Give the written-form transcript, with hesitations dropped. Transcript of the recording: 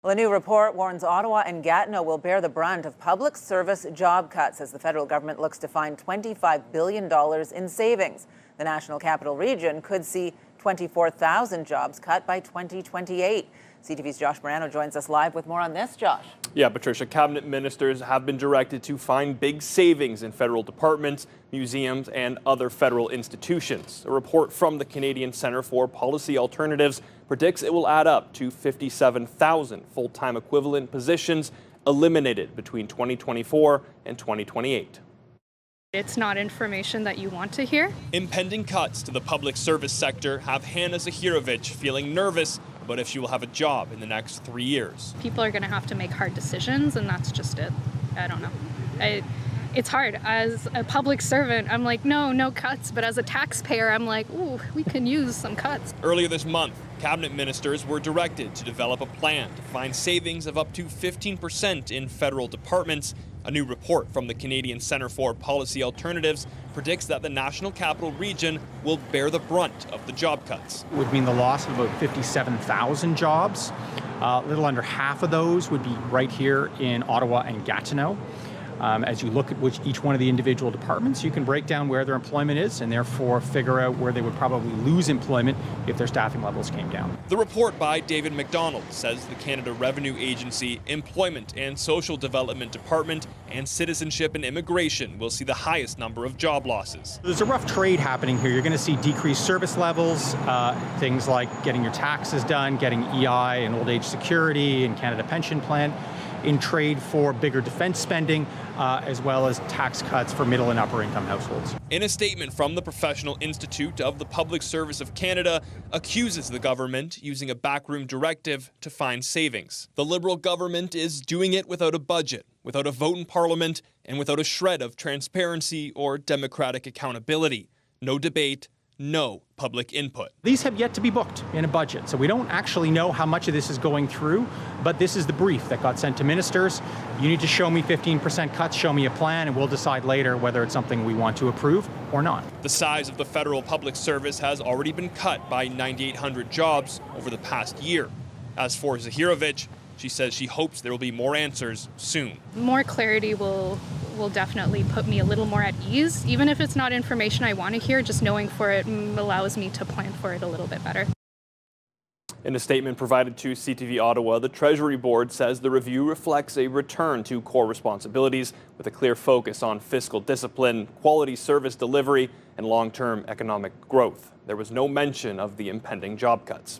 Well, a new report warns Ottawa and Gatineau will bear the brunt of public service job cuts as the federal government looks to find $25 billion in savings. The National Capital Region could see 24,000 jobs cut by 2028. CTV's Josh Marano joins us live with more on this, Josh. Yeah, Patricia, cabinet ministers have been directed to find big savings in federal departments, museums, and other federal institutions. A report from the Canadian Centre for Policy Alternatives predicts it will add up to 57,000 full-time equivalent positions eliminated between 2024 and 2028. It's not information that you want to hear. Impending cuts to the public service sector have Hannah Zahirovich feeling nervous about if she will have a job in the next 3 years. People are going to have to make hard decisions, and that's just it. I don't know. It's hard. As a public servant, I'm like, no cuts. But as a taxpayer, I'm like, ooh, we can use some cuts. Earlier this month, cabinet ministers were directed to develop a plan to find savings of up to 15% in federal departments. A new report from the Canadian Centre for Policy Alternatives predicts that the National Capital Region will bear the brunt of the job cuts. It would mean the loss of about 57,000 jobs. A little under half of those would be right here in Ottawa and Gatineau. As you look at each one of the individual departments, you can break down where their employment is and therefore figure out where they would probably lose employment if their staffing levels came down. The report by David McDonald says the Canada Revenue Agency, Employment and Social Development Department, and Citizenship and Immigration will see the highest number of job losses. There's a rough trade happening here. You're going to see decreased service levels, things like getting your taxes done, getting EI and old age security and Canada Pension Plan, in trade for bigger defense spending, as well as tax cuts for middle and upper income households. In a statement from the Professional Institute of the Public Service of Canada, accuses the government using a backroom directive to find savings. The Liberal government is doing it without a budget, without a vote in Parliament, and without a shred of transparency or democratic accountability. No debate, no public input. These have yet to be booked in a budget, so we don't actually know how much of this is going through, but this is the brief that got sent to ministers. You need to show me 15% cuts, show me a plan, and we'll decide later whether it's something we want to approve or not. The size of the federal public service has already been cut by 9,800 jobs over the past year. As for Zahirovich, she says she hopes there will be more answers soon. More clarity will definitely put me a little more at ease. Even if it's not information I want to hear, just knowing for it allows me to plan for it a little bit better. In a statement provided to CTV Ottawa, the Treasury Board says the review reflects a return to core responsibilities with a clear focus on fiscal discipline, quality service delivery, and long-term economic growth. There was no mention of the impending job cuts.